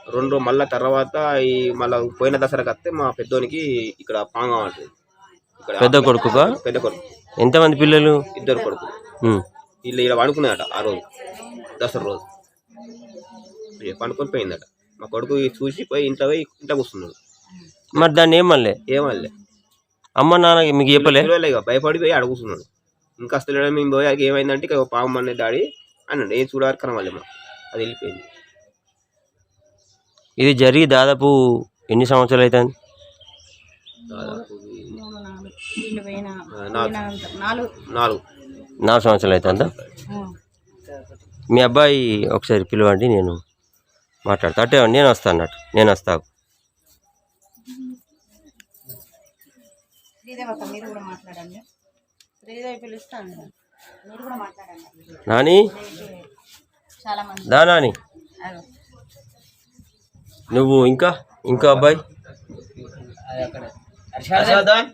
[SPEAKER 2] 2 రోజులు మళ్ళీ తర్వాత మళ్ళీ పోయిన దసరాకి వస్తే మా పెద్దోనికి ఇక్కడ పాంగ ఉంటుంది. ఇక్కడ
[SPEAKER 1] పెద్ద కొడుకు ఎంతమంది పిల్లలు?
[SPEAKER 2] 2 కొడుకులు. వీళ్ళు ఇక్కడ పండుకున్నాయట ఆ రోజు దసరా రోజు. పండుకొని పోయిందట. మా కొడుకు చూసి పోయి ఇంట్లో కూర్చున్నాడు.
[SPEAKER 1] మరి దాన్ని ఏమల్లే అమ్మ నాన్న మీకు చెప్పలే?
[SPEAKER 2] భయపడిపోయి ఆడ కూర్చున్నాడు. ఇంకా అసలు మేము పోయాక ఏమైందంటే ఇక పాము అనే డాడీ అన్నాడు, ఏం చూడవరకు మళ్ళీ అది వెళ్ళిపోయింది.
[SPEAKER 1] ఇది జరిగి దాదాపు ఎన్ని సంవత్సరాలు అవుతుంది?
[SPEAKER 2] దాదాపు
[SPEAKER 1] 4 సంవత్సరాలు అవుతుందా? మీ అబ్బాయి ఒకసారి పిలవండి, నేను మాట్లాడతా. అంటే నేను వస్తా అన్నట్టు, నేను వస్తా.
[SPEAKER 4] శ్రీదేవక్క మీరు కూడా మాట్లాడండి.
[SPEAKER 5] శ్రీదేవి పిలుస్తాను.
[SPEAKER 4] మీరు కూడా మాట్లాడండి.
[SPEAKER 1] నాని
[SPEAKER 4] చాలా మంది
[SPEAKER 1] దా నాని
[SPEAKER 4] అగో.
[SPEAKER 1] నువ్వు ఇంకా అబ్బాయి
[SPEAKER 3] అది అక్కడ హర్షవర్ధన్.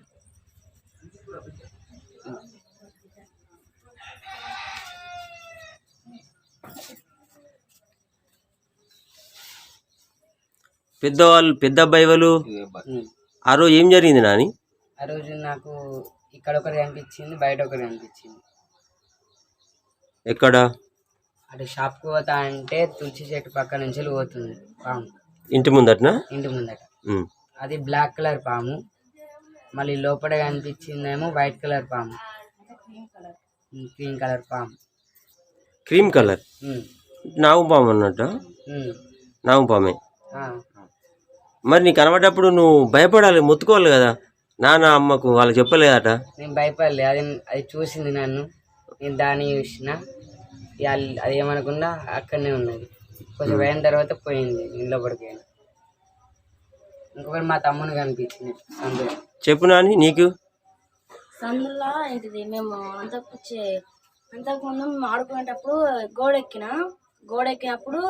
[SPEAKER 1] పెద్ద అబ్బాయి వాళ్ళు ఆ రోజు ఏం జరిగింది నాని?
[SPEAKER 3] ఆ రోజు నాకు ఇక్కడ ఒకటి కనిపించింది, బయట ఒకటి కనిపించింది.
[SPEAKER 1] ఎక్కడ?
[SPEAKER 3] అటు షాప్కి పోతా అంటే తులసి చెట్టు పక్క నుంచి పోతుంది పాము,
[SPEAKER 1] ఇంటి ముందటనా?
[SPEAKER 3] ఇంటి ముందట. అది బ్లాక్ కలర్ పాము. మళ్ళీ లోపల కనిపించిందేమో వైట్ కలర్ పాము, క్రీమ్ కలర్ పాము.
[SPEAKER 1] క్రీమ్ కలర్ నాగు పాము అన్నట్ట? నాగు పామే. మరి నీకు కనబడ్డప్పుడు నువ్వు భయపడాలి, మొత్తుకోవాలి కదా. నాన్న అమ్మకు వాళ్ళు చెప్పలేదట?
[SPEAKER 3] నేను భయపడలే, అది చూసింది నన్ను, నేను దాన్ని చూసిన. అది ఏమనకుండా అక్కడనే ఉన్నది. కొంచెం అయిన తర్వాత పోయింది, ఇంట్లో పడిపోయింది. ఇంకొకటి మా తమ్ముని కనిపించింది అందులో.
[SPEAKER 1] చెప్పు నాని నీకు.
[SPEAKER 6] సందులో ఏంటిది మేము అంతకుముందు మేము ఆడుకునేటప్పుడు గోడ ఎక్కినప్పుడు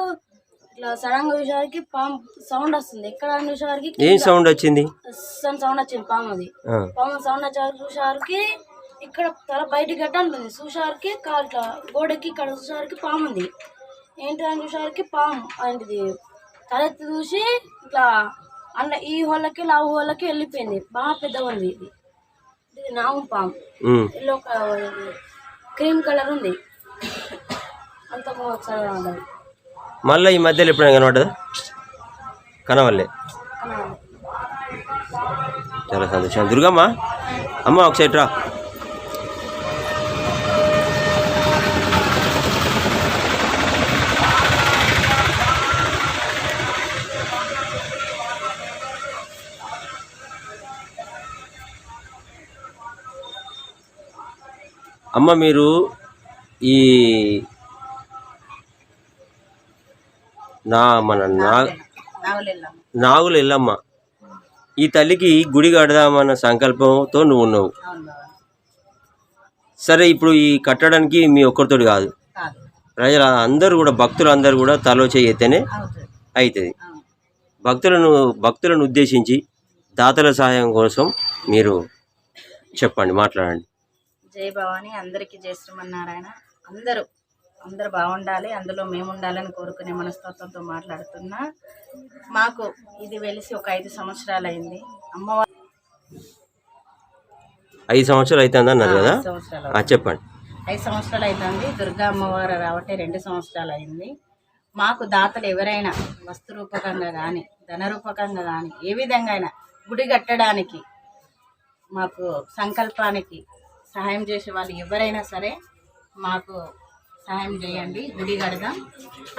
[SPEAKER 6] ఇట్లా సడన్ గా చూసేవారికి పాము సౌండ్ వస్తుంది. ఎక్కడ చూసేవారికి
[SPEAKER 1] ఏం సౌండ్ వచ్చింది?
[SPEAKER 6] సౌండ్ వచ్చింది పాము. అది పాము సౌండ్ వచ్చేవారికి చూసేవారికి ఇక్కడ తల బయటికి గట్ట ఉంటుంది. చూసేవారికి ఇట్లా గోడెక్కి ఇక్కడ చూసేవారికి పాము ఉంది. ఏంటి అని చూసేవారికి పాము ఏంటిది తలెత్తి చూసి ఇట్లా ఈ హోళ్ళకి లావు హోళ్ళకి వెళ్ళిపోయింది. బాగా పెద్దగా ఉంది. ఇది నాగు పాము. ఎల్లో క్రీమ్ కలర్ ఉంది. అంత ఒకసారి ఉండదు.
[SPEAKER 1] మళ్ళీ ఈ మధ్యలో ఎప్పుడైనా కనబడ్డదా? కనవల్లే. చాలా సంతోషం. దుర్గమ్మ అమ్మ ఒకసారి రా. అమ్మ మీరు ఈ నాగుల ఎల్లమ్మ ఈ తల్లికి గుడి కడదామన్న సంకల్పంతో నువ్వు ఉన్నావు. సరే, ఇప్పుడు ఈ కట్టడానికి మీ ఒక్కరితోటి కాదు, ప్రజలు అందరూ కూడా భక్తులు అందరూ కూడా తలో చేయతేనే అవుతుంది. భక్తులను ఉద్దేశించి దాతల సహాయం కోసం మీరు చెప్పండి, మాట్లాడండి.
[SPEAKER 4] జై భవాని. అందరికీ జై శ్రీమన్నారాయణ. అందరూ బాగుండాలి, అందులో మేము ఉండాలని కోరుకునే మనస్తత్వంతో మాట్లాడుతున్నా. మాకు ఇది వెలిసి ఒక 5 సంవత్సరాలు అయింది. అమ్మవారు
[SPEAKER 1] 5 సంవత్సరాలు అవుతుంది అన్నారు కదా, చెప్పండి.
[SPEAKER 4] 5 సంవత్సరాలు అవుతుంది. దుర్గా అమ్మవారు రావటే 2 సంవత్సరాలు అయింది. మాకు దాతలు ఎవరైనా వస్తు రూపకంగా కానీ ధన రూపకంగా కానీ ఏ విధంగా అయినా గుడి కట్టడానికి మాకు సంకల్పానికి సహాయం చేసే వాళ్ళు ఎవరైనా సరే మాకు సహాయం చేయండి. గుడి కడదాం,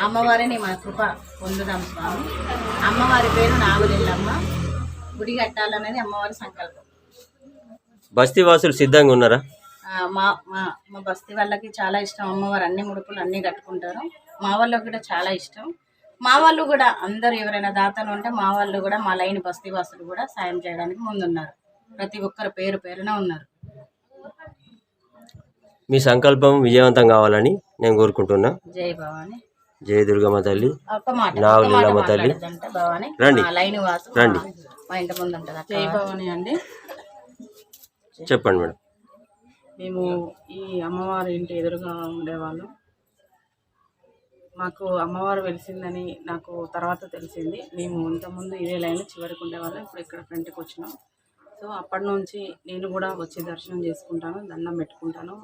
[SPEAKER 4] అమ్మవారిని మా కృప పొందుదాం స్వామి. అమ్మవారి పేరు నాగులెల్లమ్మ. గుడి కట్టాలనేది అమ్మవారి సంకల్పం.
[SPEAKER 1] బస్తీ వాసులు సిద్ధంగా ఉన్నారా?
[SPEAKER 4] మా బస్తీ వాళ్ళకి చాలా ఇష్టం. అమ్మవారు అన్ని ముడుపులు అన్నీ కట్టుకుంటారు. మా వాళ్ళకి కూడా చాలా ఇష్టం. మా వాళ్ళు కూడా అందరూ ఎవరైనా దాతలు ఉంటే మా వాళ్ళు కూడా మా లైన్ బస్తీ వాసులు కూడా సాయం చేయడానికి ముందున్నారు. ప్రతి ఒక్కరు పేరున ఉన్నారు.
[SPEAKER 1] మీ సంకల్పం విజయవంతం కావాలని నేను కోరుకుంటున్నా.
[SPEAKER 4] జై భవాని.
[SPEAKER 1] జై దుర్గమ్మ తల్లి,
[SPEAKER 4] ఒక మాట
[SPEAKER 1] నాగులెల్లమ్మ తల్లి.
[SPEAKER 4] భవాని
[SPEAKER 1] రండి,
[SPEAKER 4] లైన్ వాసు
[SPEAKER 1] రండి.
[SPEAKER 4] మా ఇంటి ముందు ఉంటుంది.
[SPEAKER 7] జై భవాని అండి.
[SPEAKER 1] చెప్పండి మేడం.
[SPEAKER 7] మేము ఈ అమ్మవారి ఇంటి ఎదురుగా ఉండేవాళ్ళం. మాకు అమ్మవారు వెలిసిందని నాకు తర్వాత తెలిసింది. మేము ఇంతకుముందు ఇదే లైన్లో చివరికి ఉండేవాళ్ళం, ఇప్పుడు ఇక్కడ ఫ్రంట్కి వచ్చినాం. సో అప్పటి నుంచి నేను కూడా వచ్చి దర్శనం చేసుకుంటాను, దండం పెట్టుకుంటాను,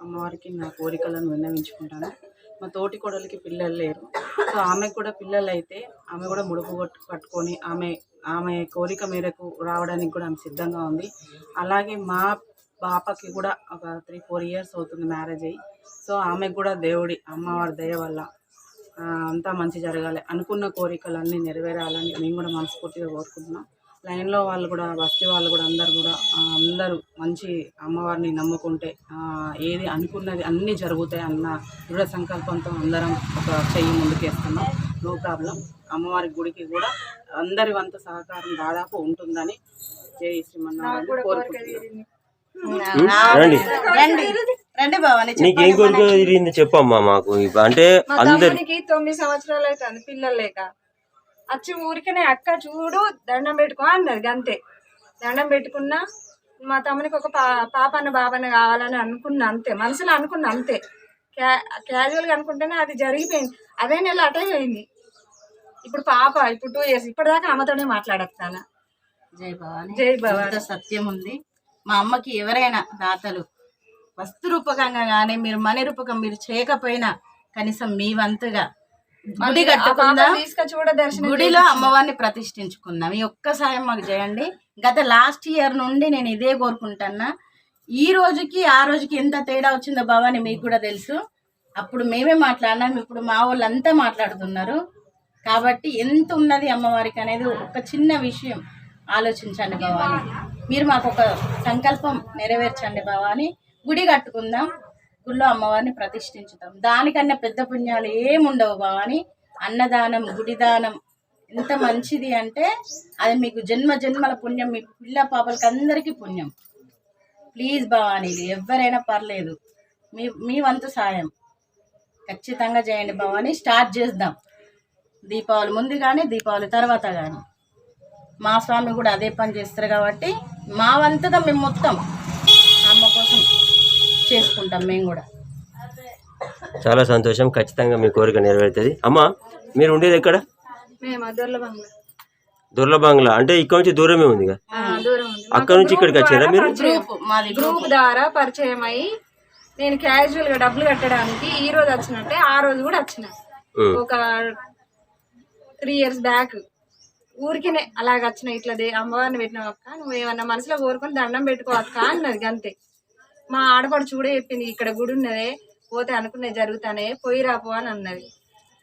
[SPEAKER 7] అమ్మవారికి నా కోరికలను విన్నవించుకుంటాను. మా తోటి కోడలికి పిల్లలు లేరు. సో ఆమెకు కూడా పిల్లలు అయితే ఆమె కూడా ముడుపు కట్టుకొని ఆమె కోరిక మేరకు రావడానికి కూడా ఆమె సిద్ధంగా ఉంది. అలాగే మా పాపకి కూడా ఒక 3-4 ఇయర్స్ అవుతుంది మ్యారేజ్ అయ్యి. సో ఆమెకు కూడా దేవుడి అమ్మవారి దయ వల్ల అంతా మంచి జరగాలి, అనుకున్న కోరికలన్నీ నెరవేరాలని మేము కూడా మనస్ఫూర్తిగా కోరుకుంటున్నాం. లైన్లో వాళ్ళు కూడా బస్తీ వాళ్ళు కూడా అందరూ మంచి అమ్మవారిని నమ్ముకుంటే ఏది అనుకున్నది అన్నీ జరుగుతాయి అన్న దృఢ సంకల్పంతో అందరం ఒక చెయ్యి ముందుకేస్తున్నాం. No problem. అమ్మవారి గుడికి కూడా అందరి వంతు సహకారం దాదాపు ఉంటుందని జై శ్రీమన్నారాయణ కోరుకుంటున్నాను.
[SPEAKER 1] రండి,
[SPEAKER 4] రండి భవాని
[SPEAKER 1] నీకేం కోరిక తీరింది చెప్పమ్మా మాకు. అంటే అందరు
[SPEAKER 8] 9 సంవత్సరాలు అవుతుంది పిల్లలు లేక వచ్చి ఊరికనే అక్క చూడు దండం పెట్టుకో అన్నది అంతే. దండం పెట్టుకున్నా మా తమ్మునికి ఒక పాపన్న బాబన్న కావాలని అనుకున్నా అంతే, మనసులో అనుకున్నా అంతే. క్యాజువల్గా అనుకుంటేనే అది జరిగిపోయింది. అదే నెల అటే పోయింది. ఇప్పుడు పాప ఇప్పుడు 2 years ఇప్పటిదాకా అమ్మతోనే మాట్లాడతాను.
[SPEAKER 4] జై భవాని.
[SPEAKER 8] జై భవాని.
[SPEAKER 4] ఎంత సత్యం ఉంది. మా అమ్మకి ఎవరైనా దాతలు వస్తు రూపకంగా కానీ మీరు మనీ రూపకం మీరు చేయకపోయినా కనీసం మీ వంతుగా గుడి కట్టుకుందా
[SPEAKER 8] తీసుకొచ్చి కూడా దర్శనం
[SPEAKER 4] గుడిలో అమ్మవారిని ప్రతిష్ఠించుకుందాం. ఈ ఒక్క సాయం మాకు చేయండి. గత లాస్ట్ ఇయర్ నుండి నేను ఇదే కోరుకుంటున్నా. ఈ రోజుకి ఆ రోజుకి ఎంత తేడా వచ్చిందో భవాని మీకు కూడా తెలుసు. అప్పుడు మేమే మాట్లాడినాం, ఇప్పుడు మా వాళ్ళంతా మాట్లాడుతున్నారు. కాబట్టి ఎంత ఉన్నది అమ్మవారికి అనేది ఒక చిన్న విషయం ఆలోచించండి భవాని. మీరు మాకు ఒక సంకల్పం నెరవేర్చండి భవాని. గుడి కట్టుకుందాం, గుడిలో అమ్మవారిని ప్రతిష్ఠించుతాం. దానికన్నా పెద్ద పుణ్యాలు ఏముండవు భవాని. అన్నదానం, గుడి దానం ఎంత మంచిది అంటే అది మీకు జన్మ జన్మల పుణ్యం. మీ పిల్ల పాపలకి అందరికీ పుణ్యం. ప్లీజ్ భవాని, ఎవరైనా పర్లేదు, మీ వంతు సాయం ఖచ్చితంగా చేయండి భవాని. స్టార్ట్ చేద్దాం, దీపావళి ముందు కానీ దీపావళి తర్వాత కానీ. మా స్వామి కూడా అదే పని చేస్తారు కాబట్టి మా వంతుగా మేము మొత్తం అమ్మ కోసం చేసుకుంటాం మేము కూడా.
[SPEAKER 1] చాలా సంతోషం. ఖచ్చితంగా మీ కోరిక నెరవేరుతుంది. అమ్మ మీరు ఉండేది ఎక్కడ?
[SPEAKER 8] మేము దొర్లబంగ్లా.
[SPEAKER 1] దొర్లబంగ్లా అంటే ఇక్కడ నుంచి దూరమే ఉంది.
[SPEAKER 8] దూరం ఉంది.
[SPEAKER 1] అక్కడ నుంచి ఇక్కడికి వచ్చారా మీరు?
[SPEAKER 8] గ్రూప్ ద్వారా పరిచయం అయ్యి నేను క్యాజువల్ గా డబ్బులు కట్టడానికి ఈ రోజు వచ్చినట్టే ఆ రోజు కూడా వచ్చిన. ఒక 3 years బ్యాక్ ఊరికినే అలాగ వచ్చిన. ఇట్లా అమ్మవారిని పెట్టినావు అక్క, నువ్వు ఏమన్నా మనసులో కోరుకొని దండం పెట్టుకో అక్క అన్నది అంతే. మా ఆడపడు చూడే చెప్పింది ఇక్కడ గుడి ఉన్నదే, పోతే అనుకునేది జరుగుతానే, పోయి రాపో అని అన్నది.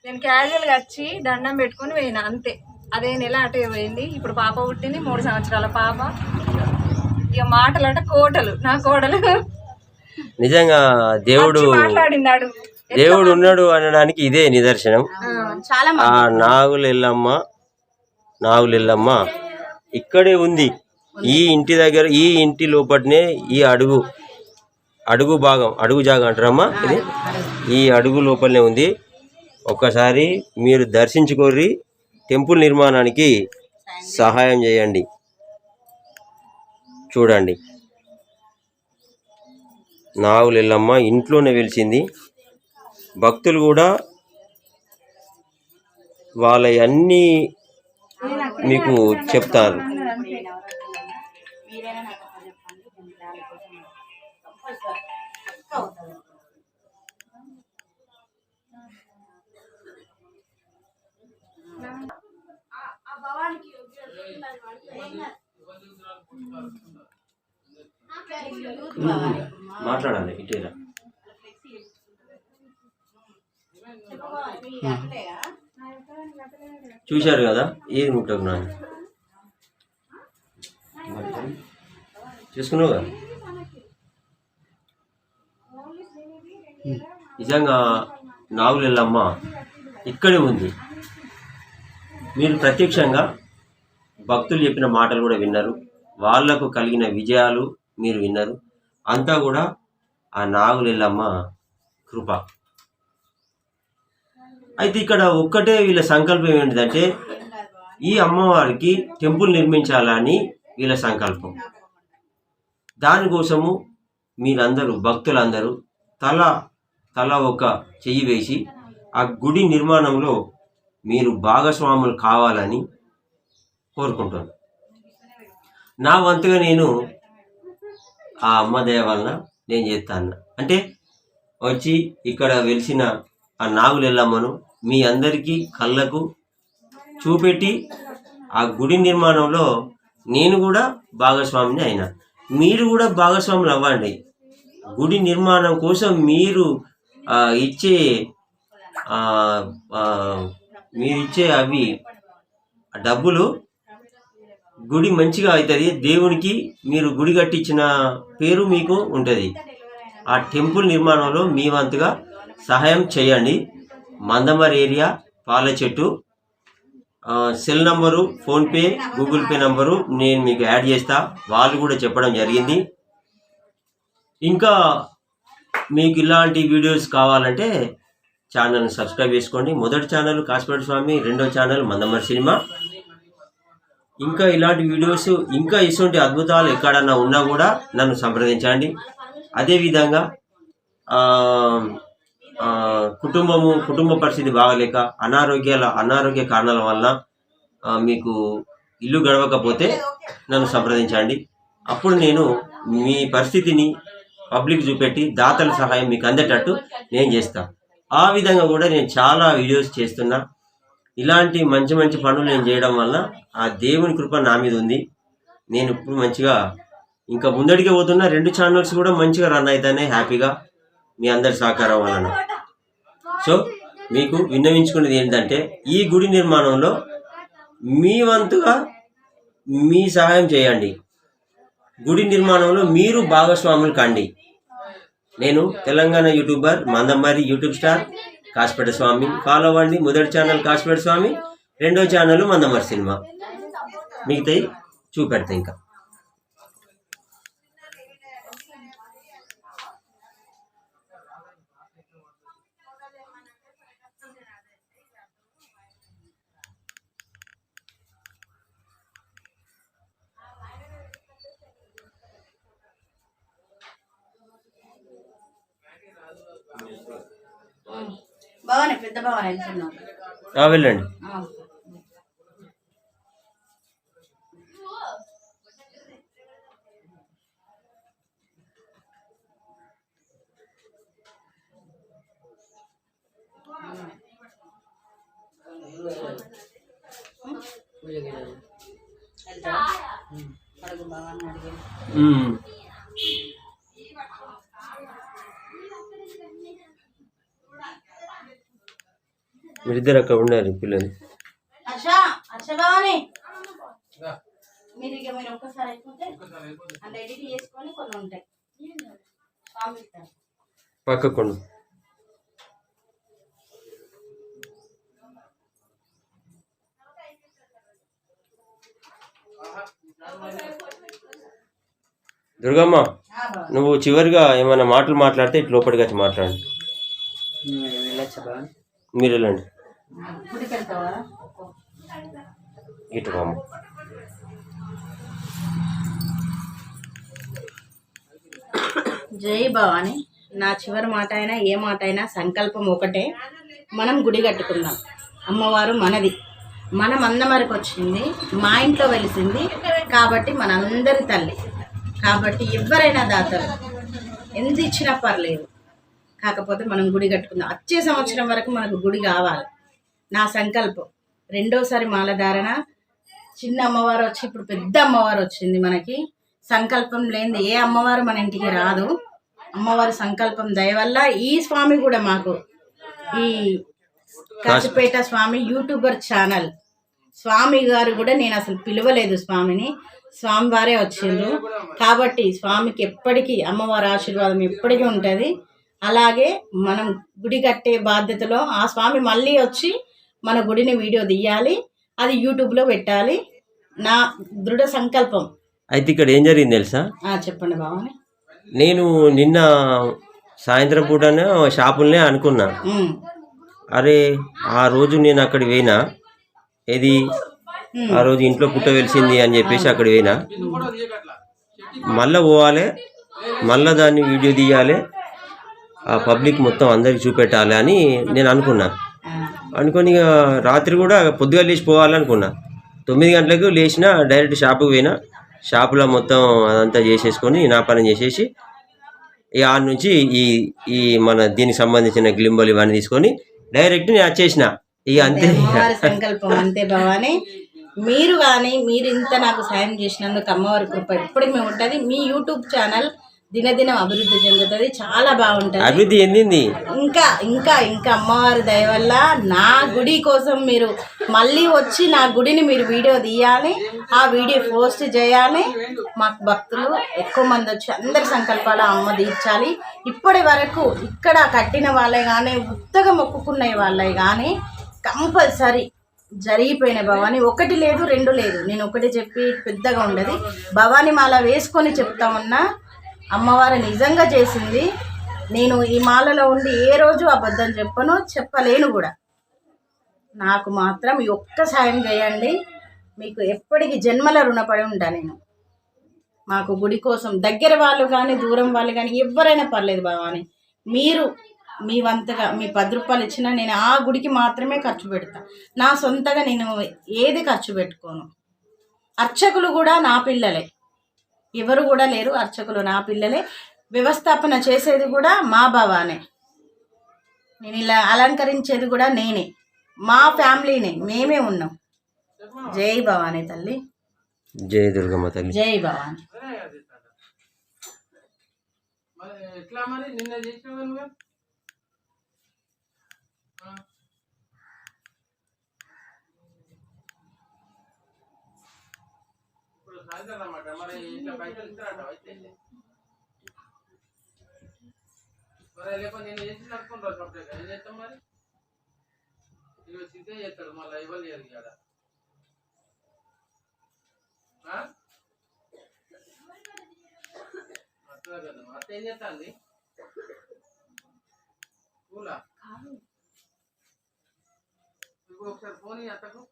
[SPEAKER 8] నేను క్యాజువల్గా వచ్చి దండం పెట్టుకొని పోయినా అంతే. అదే నెల అటే పోయింది. ఇప్పుడు పాప పుట్టింది, 3 సంవత్సరాల పాప. ఇక మాటలు అంటే కోటలు నా కోడలు
[SPEAKER 1] నిజంగా దేవుడు
[SPEAKER 8] మాట్లాడినాడు.
[SPEAKER 1] దేవుడు ఉన్నాడు అనడానికి ఇదే నిదర్శనం.
[SPEAKER 4] చాలా
[SPEAKER 1] ఆ నాగులెల్లమ్మ ఇక్కడే ఉంది. ఈ ఇంటి దగ్గర, ఈ ఇంటి లోపలనే ఈ అడుగు భాగం, అడుగు జాగ అంటారమ్మా ఇది, ఈ అడుగు లోపలనే ఉంది. ఒక్కసారి మీరు దర్శించుకోర్రి, టెంపుల్ నిర్మాణానికి సహాయం చేయండి. చూడండి, నాగులెల్లమ్మ ఇంట్లోనే వెలిసింది. భక్తులు కూడా వాళ్ళ అన్నీ మీకు చెప్తారు. మాట్లాడాలి ఇటేరా. చూశారు కదా, ఏది ముట్టకు నాన్న చూసుకున్నావు కదా. నిజంగా నాగులెల్లమ్మ ఇక్కడే ఉంది. మీరు ప్రత్యక్షంగా భక్తులు చెప్పిన మాటలు కూడా విన్నారు, వాళ్లకు కలిగిన విజయాలు మీరు విన్నారు. అంతా కూడా ఆ నాగులెల్లమ్మ కృప. అయితే ఇక్కడ ఒక్కటే వీళ్ళ సంకల్పం ఏంటిదంటే ఈ అమ్మవారికి టెంపుల్ నిర్మించాలని వీళ్ళ సంకల్పం. దానికోసము మీరందరూ భక్తులందరూ తల ఒక చెయ్యి వేసి ఆ గుడి నిర్మాణంలో మీరు భాగస్వాములు కావాలని కోరుకుంటున్నాను. నా వంతుగా నేను ఆ అమ్మ దయ వలన నేను చేస్తాను. అంటే వచ్చి ఇక్కడ వెలిసిన ఆ నాగులెల్లమ్మను మీ అందరికీ కళ్ళకు చూపెట్టి ఆ గుడి నిర్మాణంలో నేను కూడా భాగస్వామిని అయినా. మీరు కూడా భాగస్వాములు అవ్వండి. గుడి నిర్మాణం కోసం మీరు ఇచ్చే అవి డబ్బులు గుడి మంచిగా అవుతుంది. దేవునికి మీరు గుడి కట్టించిన పేరు మీకు ఉంటుంది. ఆ టెంపుల్ నిర్మాణంలో మీ వంతుగా సహాయం చేయండి. మందమరి ఏరియా పాల చెట్టు. Cell number, PhonePe, Google pay number నేను మీకు యాడ్ చేస్తా. వాళ్ళు కూడా చెప్పడం జరిగింది. ఇంకా మీకు ఇలాంటి వీడియోస్ కావాలంటే ఛానల్ని సబ్స్క్రైబ్ చేసుకోండి. మొదటి ఛానల్ కాసిపేట స్వామి, రెండో ఛానల్ మందమరి సినిమా. ఇంకా ఇలాంటి వీడియోస్, ఇంకా ఇటువంటి అద్భుతాలు ఎక్కడన్నా ఉన్నా కూడా నన్ను సంప్రదించండి. అదేవిధంగా కుటుంబ పరిస్థితి బాగలేక అనారోగ్య కారణాల వల్ల మీకు ఇల్లు గడవకపోతే నన్ను సంప్రదించండి. అప్పుడు నేను మీ పరిస్థితిని పబ్లిక్ చూపెట్టి దాతల సహాయం మీకు అందేటట్టు నేను చేస్తాను. ఆ విధంగా కూడా నేను చాలా వీడియోస్ చేస్తున్నా. ఇలాంటి మంచి మంచి పనులు నేను చేయడం వల్ల ఆ దేవుని కృప నా మీద ఉంది. నేను ఇప్పుడు మంచిగా ఇంకా ముందడికే పోతున్నా. 2 ఛానల్స్ కూడా మంచిగా రన్ అవుతాయి హ్యాపీగా, మీ అందరి సహకారం వలన. సో మీకు విన్నవించుకునేది ఏంటంటే, ఈ గుడి నిర్మాణంలో మీ వంతుగా మీ సహాయం చేయండి. గుడి నిర్మాణంలో మీరు భాగస్వాములు కండి. నేను Telangana YouTuber Mandamarri, YouTube star Kasipeta Swamy. Follow అవ్వండి. మొదటి ఛానల్ కాసిపేట స్వామి, రెండో ఛానల్ మందమరి సినిమా. మిగతాయి చూపెడతా. ఇంకా
[SPEAKER 4] భవాని, పెద్ద భవాని వెళ్తున్నాం.
[SPEAKER 1] వెళ్ళండి. మీరిద్దరు అక్కడ ఉన్నారు పిల్లలు.
[SPEAKER 4] మీరు ఒక్కసారి అయిపోతే అంటే ఎడిట్ చేసుకొని కొన్ని ఉంటాయి
[SPEAKER 1] పక్కకుండా. దుర్గమ్మ, నువ్వు చివరిగా ఏమైనా మాటలు మాట్లాడితే ఇటు లోపలికి వచ్చి మాట్లాడండి. మీరు వెళ్ళండి. ఇటు అమ్మ.
[SPEAKER 4] జై భవాని. నా చివరి మాట అయినా ఏ మాట అయినా సంకల్పం ఒకటే, మనం గుడి కట్టుకుందాం. అమ్మవారు మనది, మన మందమరికి వచ్చింది, మా ఇంట్లో వెలిసింది కాబట్టి మనందరి తల్లి కాబట్టి ఎవరైనా దాతలు ఎంత ఇచ్చినా పర్లేదు. కాకపోతే మనం గుడి కట్టుకుందాం. వచ్చే సంవత్సరం వరకు మనకు గుడి కావాలి. నా సంకల్పం. రెండోసారి మాలధారణ. చిన్న అమ్మవారు వచ్చి ఇప్పుడు పెద్ద అమ్మవారు వచ్చింది మనకి. సంకల్పం లేనిది ఏ అమ్మవారు మన ఇంటికి రాదు. అమ్మవారి సంకల్పం దయ వల్ల ఈ స్వామి కూడా మాకు ఈ కాసిపేట స్వామి యూట్యూబర్ ఛానల్ స్వామి గారు కూడా నేను అసలు పిలవలేదు స్వామిని, స్వామి వారే వచ్చిండ్రు. కాబట్టి స్వామికి ఎప్పటికీ అమ్మవారి ఆశీర్వాదం ఎప్పటికీ ఉంటుంది. అలాగే మనం గుడి కట్టే బాధ్యతలో ఆ స్వామి మళ్ళీ వచ్చి మన గుడిని వీడియో తీయాలి, అది యూట్యూబ్లో పెట్టాలి. నా దృఢ సంకల్పం.
[SPEAKER 1] అయితే ఇక్కడ ఏం జరిగింది తెలుసా?
[SPEAKER 4] చెప్పండి బావని.
[SPEAKER 1] నేను నిన్న సాయంత్రం పూటనే షాపులనే అనుకున్నా, అరే ఆ రోజు నేను అక్కడికి పోయినా, ఏది ఆ రోజు ఇంట్లో పుట్ట వెలిసింది అని చెప్పేసి అక్కడికి పోయినా, మళ్ళీ పోవాలి, మళ్ళీ దాన్ని వీడియో తీయాలి, ఆ పబ్లిక్ మొత్తం అందరికి చూపెట్టాలి అని నేను అనుకున్నా. అనుకొని రాత్రి కూడా పొద్దుగా లేచి పోవాలనుకున్నా. 9 గంటలకు లేచిన డైరెక్ట్ షాపుకి పోయినా. షాపులో మొత్తం అదంతా చేసేసుకొని నా పని చేసేసి ఇక ఆడ నుంచి ఈ మన దీనికి సంబంధించిన గ్లింబల్ ఇవన్నీ తీసుకొని డైరెక్ట్ నేను వచ్చేసిన. ఇక అంతే
[SPEAKER 4] సంకల్పం. అంతే భవాని. మీరు కానీ మీరు ఇంత నాకు సాయం చేసినందుకు అమ్మవారి కృప ఎప్పటికి మేము ఉంటుంది. మీ యూట్యూబ్ ఛానల్ దినదినం అభివృద్ధి చెందుతుంది, చాలా బాగుంటుంది.
[SPEAKER 1] అభివృద్ధి చెందింది.
[SPEAKER 4] ఇంకా ఇంకా ఇంకా అమ్మవారి దయ వల్ల నా గుడి కోసం మీరు మళ్ళీ వచ్చి నా గుడిని మీరు వీడియో తీయాలి, ఆ వీడియో పోస్ట్ చేయాలి. మాకు భక్తులు ఎక్కువ మంది వచ్చి అందరి సంకల్పాలు అమ్మ తీర్చాలి. ఇప్పటి వరకు ఇక్కడ కట్టిన వాళ్ళే కానీ ఉత్తగా మొక్కుకునే వాళ్ళే కానీ కంపల్సరీ జరిగిపోయిన భవాని. ఒకటి లేదు, రెండు లేదు, నేను ఒకటి చెప్పి పెద్దగా ఉండదు. భవాని మాల వేసుకొని చెప్తా ఉన్నా, అమ్మవారు నిజంగా చేసింది. నేను ఈ మాలలో ఉండి ఏ రోజు అబద్ధం చెప్పను, చెప్పలేను కూడా. నాకు మాత్రం ఈ ఒక్క సాయం చేయండి, మీకు ఎప్పటికీ జన్మల రుణపడి ఉంటా నేను. మాకు గుడి కోసం దగ్గర వాళ్ళు కానీ దూరం వాళ్ళు కానీ ఎవరైనా పర్లేదు భవాని, మీరు మీ వంతగా మీ 10 రూపాయలు ఇచ్చినా నేను ఆ గుడికి మాత్రమే ఖర్చు పెడతా. నా సొంతగా నేను ఏది ఖర్చు పెట్టుకోను. అర్చకులు కూడా నా పిల్లలే, ఎవరు కూడా లేరు, అర్చకులు నా పిల్లలే. వ్యవస్థాపన చేసేది కూడా మా భవానే. నేను ఇలా అలంకరించేది కూడా నేనే, మా ఫ్యామిలీనే, మేమే ఉన్నాం. జై భవానీ తల్లి,
[SPEAKER 1] జై దుర్గమ్మ తల్లి.
[SPEAKER 4] జై భవానీ.
[SPEAKER 9] లేకపోతే నేను చేసి నడుకుంటాను సపరేట్గా ఏం చేస్తాం మరి. ఇవి సిద్ధే చేస్తాడు మళ్ళీ ఇవ్వలేదు కదా. అట్లా కదా అత్త ఏం చేస్తాంది కూలా. ఇప్పుడు ఒకసారి ఫోన్ అత్తకు.